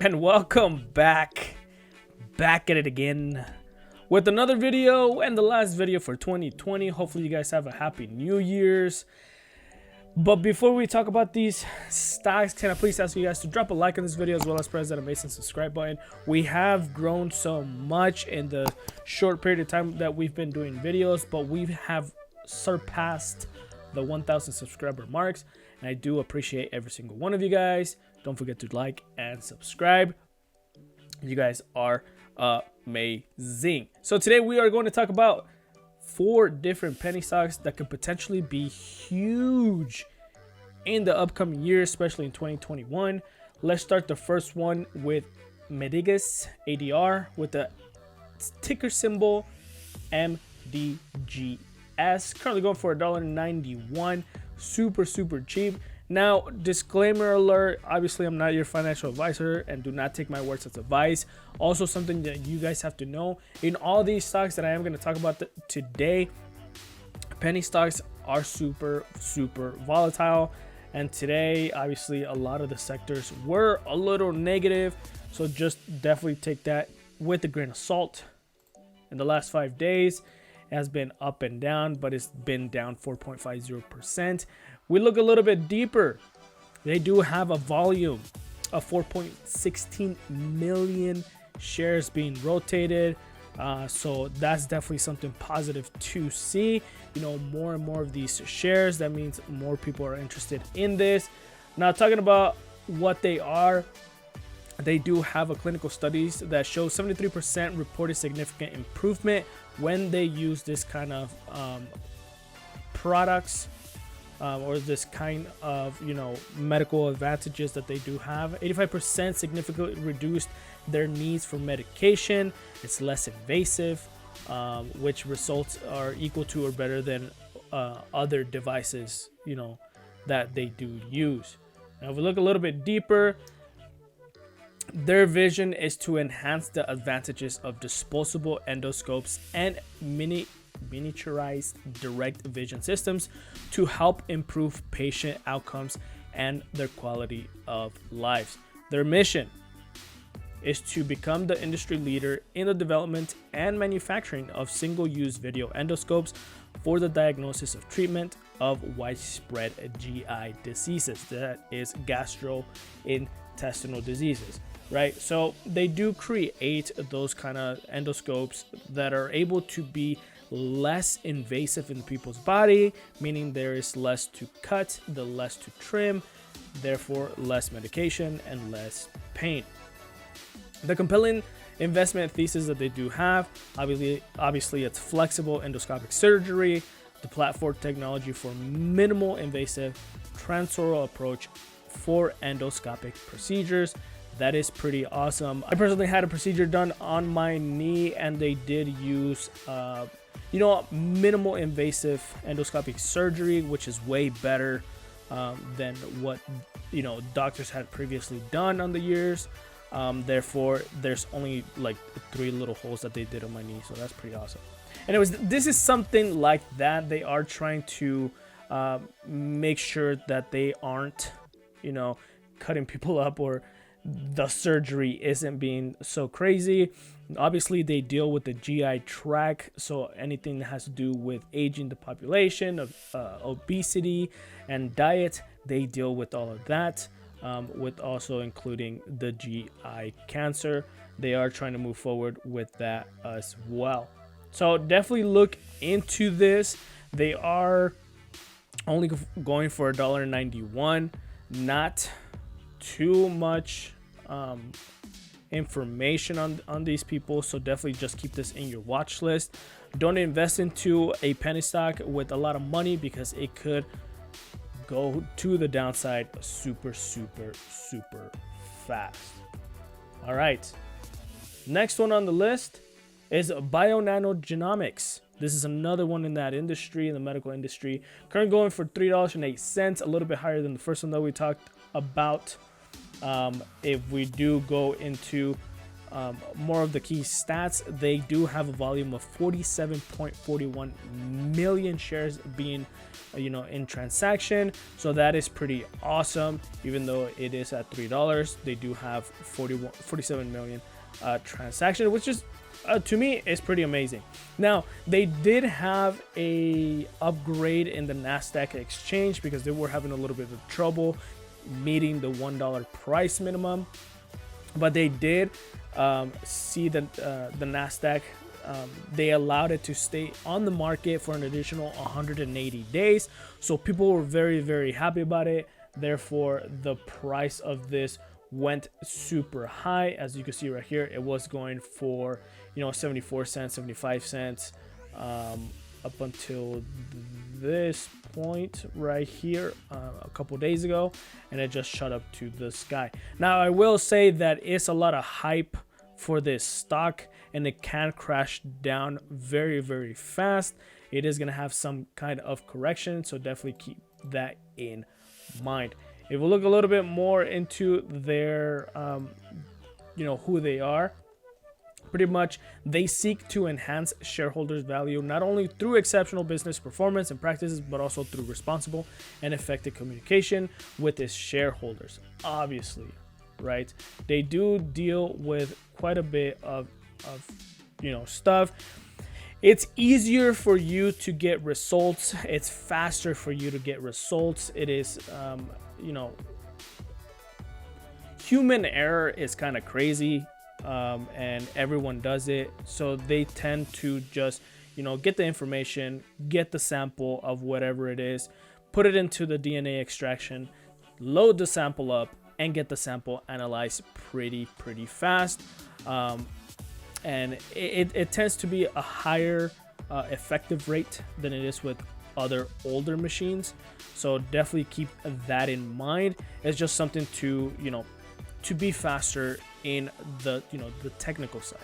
and welcome back at it again with another video and the last video for 2020. Hopefully you guys have a happy New Year's. But before we talk about these stocks, can I please ask you guys to drop a like on this video as well as press that amazing subscribe button. We have grown so much in the short period of time that we've been doing videos, but we have surpassed the 1,000 subscriber marks, and I do appreciate every single one of you guys. Don't forget to like and subscribe. You guys are amazing. So today we are going to talk about 4 different penny stocks that could potentially be huge in the upcoming year, especially in 2021. Let's start the first one with MDGS ADR with the ticker symbol MDGS. Currently going for $1.91. Super cheap. Now, disclaimer alert, obviously I'm not your financial advisor and do not take my words as advice. Also, something that you guys have to know, in all these stocks that I am going to talk about today, penny stocks are super volatile. And today, obviously, a lot of the sectors were a little negative. So just definitely take that with a grain of salt. In the last 5 days, it has been up and down, but it's been down 4.50%. We look a little bit deeper. They do have a volume of 4.16 million shares being rotated. So that's definitely something positive to see. You know, more and more of these shares, that means more people are interested in this. Now, talking about what they are, they do have a clinical studies that show 73% reported significant improvement when they use this kind of products. Or this kind of, medical advantages that they do have. 85% significantly reduced their needs for medication. It's less invasive, which results are equal to or better than other devices, that they do use. Now, if we look a little bit deeper, their vision is to enhance the advantages of disposable endoscopes and miniaturized direct vision systems to help improve patient outcomes and their quality of life. Their mission is to become the industry leader in the development and manufacturing of single-use video endoscopes for the diagnosis of treatment of widespread GI diseases, that is gastrointestinal diseases, right? So they do create those kind of endoscopes that are able to be less invasive in people's body, meaning there is less to cut, the less to trim, therefore less medication and less pain. The compelling investment thesis that they do have, obviously it's flexible endoscopic surgery, the platform technology for minimal invasive transoral approach for endoscopic procedures. That is pretty awesome. I personally had a procedure done on my knee, and they did use minimal invasive endoscopic surgery, which is way better than what doctors had previously done on the years. Therefore, there's only like 3 little holes that they did on my knee, so that's pretty awesome. Anyways, this is something like that. They are trying to make sure that they aren't cutting people up, or the surgery isn't being so crazy. Obviously, they deal with the GI tract, so anything that has to do with aging the population, of obesity and diet, they deal with all of that, with also including the GI cancer. They are trying to move forward with that as well. So definitely look into this. They are only going for $1.91. Not too much information on these people, so definitely just keep this in your watch list. Don't invest into a penny stock with a lot of money, because it could go to the downside super fast. All right, next one on the list is Bionanogenomics. This is another one in that industry, in the medical industry. Currently going for $3.08, a little bit higher than the first one that we talked about. If we do go into more of the key stats, they do have a volume of 47.41 million shares being in transaction. So that is pretty awesome. Even though it is at $3, they do have 47 million transaction, which is to me is pretty amazing. Now they did have a upgrade in the Nasdaq exchange because they were having a little bit of trouble meeting the $1 price minimum, but they did see that the Nasdaq, they allowed it to stay on the market for an additional 180 days. So people were very, very happy about it. Therefore, the price of this went super high. As you can see right here, it was going for 74 cents, 75 cents, up until this point right here a couple days ago, and it just shot up to the sky. Now I will say that it's a lot of hype for this stock, and it can crash down very, very fast. It is going to have some kind of correction, so definitely keep that in mind. If we look a little bit more into their who they are, pretty much they seek to enhance shareholders' value not only through exceptional business performance and practices, but also through responsible and effective communication with its shareholders. Obviously, right, they do deal with quite a bit of stuff. It's easier for you to get results. It's faster for you to get results. It is human error is kind of crazy, and everyone does it. So they tend to just get the information, get the sample of whatever it is, put it into the DNA extraction, load the sample up, and get the sample analyzed pretty fast. And it tends to be a higher effective rate than it is with other older machines. So definitely keep that in mind. It's just something to to be faster in the the technical side.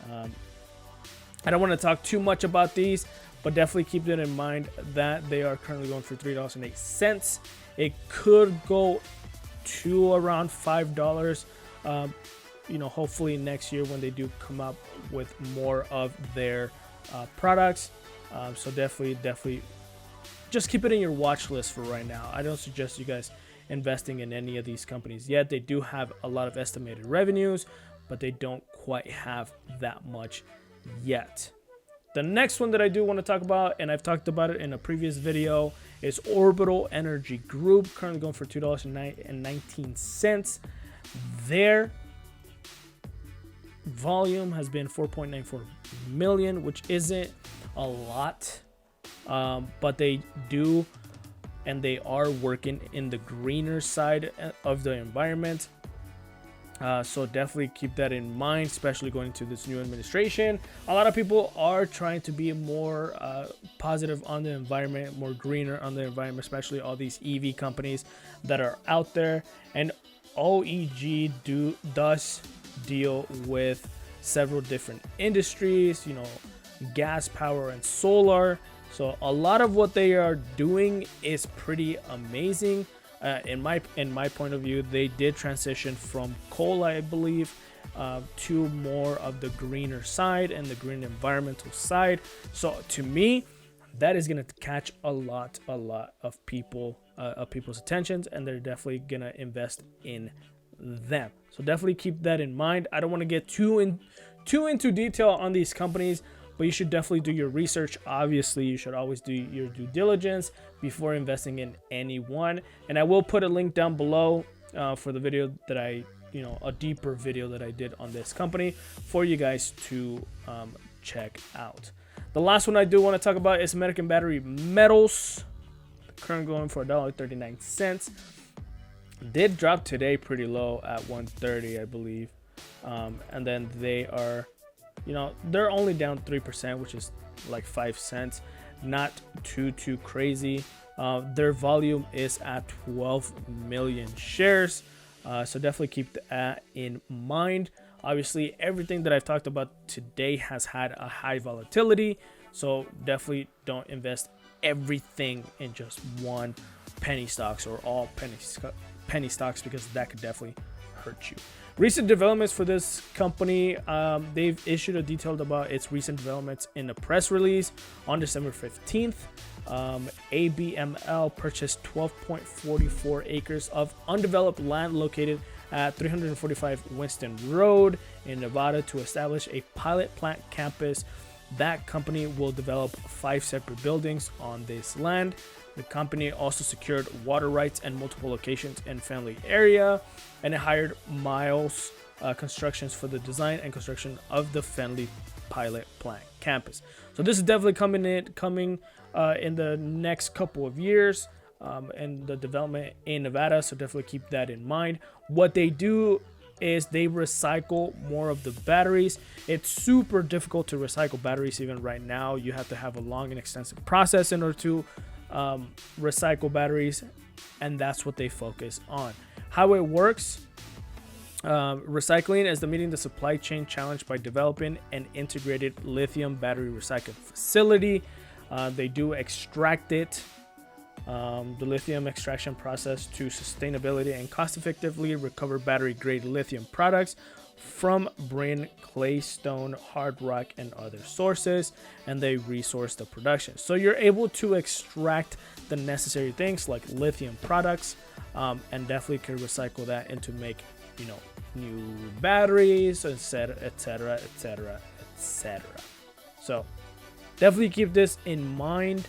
I don't want to talk too much about these, but definitely keep it in mind that they are currently going for $3.08. It could go to around $5. Hopefully next year when they do come up with more of their products. So definitely just keep it in your watch list for right now. I don't suggest you guys investing in any of these companies yet. They do have a lot of estimated revenues, but they don't quite have that much yet. The next one that I do want to talk about, and I've talked about it in a previous video, is Orbital Energy Group, currently going for $2.19. Their volume has been 4.94 million, which isn't a lot, but they do, and they are working in the greener side of the environment. So definitely keep that in mind, especially going into this new administration. A lot of people are trying to be more positive on the environment, more greener on the environment, especially all these EV companies that are out there. And OEG does deal with several different industries, gas power and solar. So a lot of what they are doing is pretty amazing. In my point of view, they did transition from coal, I believe, to more of the greener side and the green environmental side. So to me, that is going to catch a lot of people's attentions, and they're definitely going to invest in them. So definitely keep that in mind. I don't want to get too into detail on these companies, but you should definitely do your research. Obviously, you should always do your due diligence before investing in any one. And I will put a link down below for the video that a deeper video that I did on this company for you guys to check out. The last one I do want to talk about is American Battery Metals. Current going for $1.39. Did drop today pretty low at 130, I believe. And then they are, they're only down 3%, which is like 5 cents. Not too crazy. Their volume is at 12 million shares. So definitely keep that in mind. Obviously, everything that I've talked about today has had a high volatility. So definitely don't invest everything in just one penny stocks or all penny stocks, because that could definitely hurt you. Recent developments for this company, they've issued a detailed about its recent developments in a press release on December 15th. ABML purchased 12.44 acres of undeveloped land located at 345 Winston Road in Nevada to establish a pilot plant campus. That company will develop 5 separate buildings on this land. The company also secured water rights and multiple locations in Fenley area, and it hired Miles Constructions for the design and construction of the Fenley pilot plant campus. So this is definitely coming in the next couple of years, and the development in Nevada. So definitely keep that in mind. What they do is they recycle more of the batteries. It's super difficult to recycle batteries even right now. You have to have a long and extensive process in order to recycle batteries, and that's what they focus on. How it works, recycling is meeting the supply chain challenge by developing an integrated lithium battery recycling facility. They do extract it, the lithium extraction process, to sustainability and cost effectively recover battery grade lithium products from brine, clay, stone, hard rock, and other sources, and they resource the production. So you're able to extract the necessary things like lithium products, and definitely can recycle that into make, you know, new batteries, etc, etc, etc, etc. So definitely keep this in mind.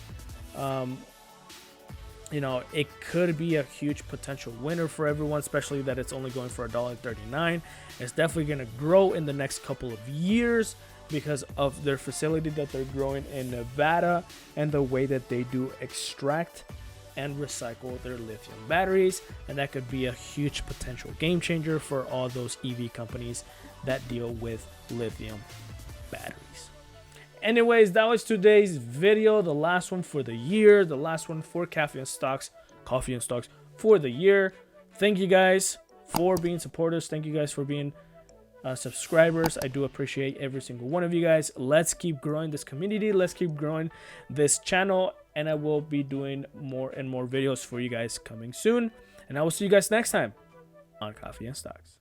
You know, it could be a huge potential winner for everyone, especially that it's only going for $1.39. It's definitely going to grow in the next couple of years because of their facility that they're growing in Nevada and the way that they do extract and recycle their lithium batteries. And that could be a huge potential game changer for all those EV companies that deal with lithium batteries. Anyways, that was today's video, the last one for the year, the last one for coffee and stocks for the year. Thank you guys for being supporters. Thank you guys for being subscribers. I do appreciate every single one of you guys. Let's keep growing this community. Let's keep growing this channel, and I will be doing more and more videos for you guys coming soon. And I will see you guys next time on Coffee and Stocks.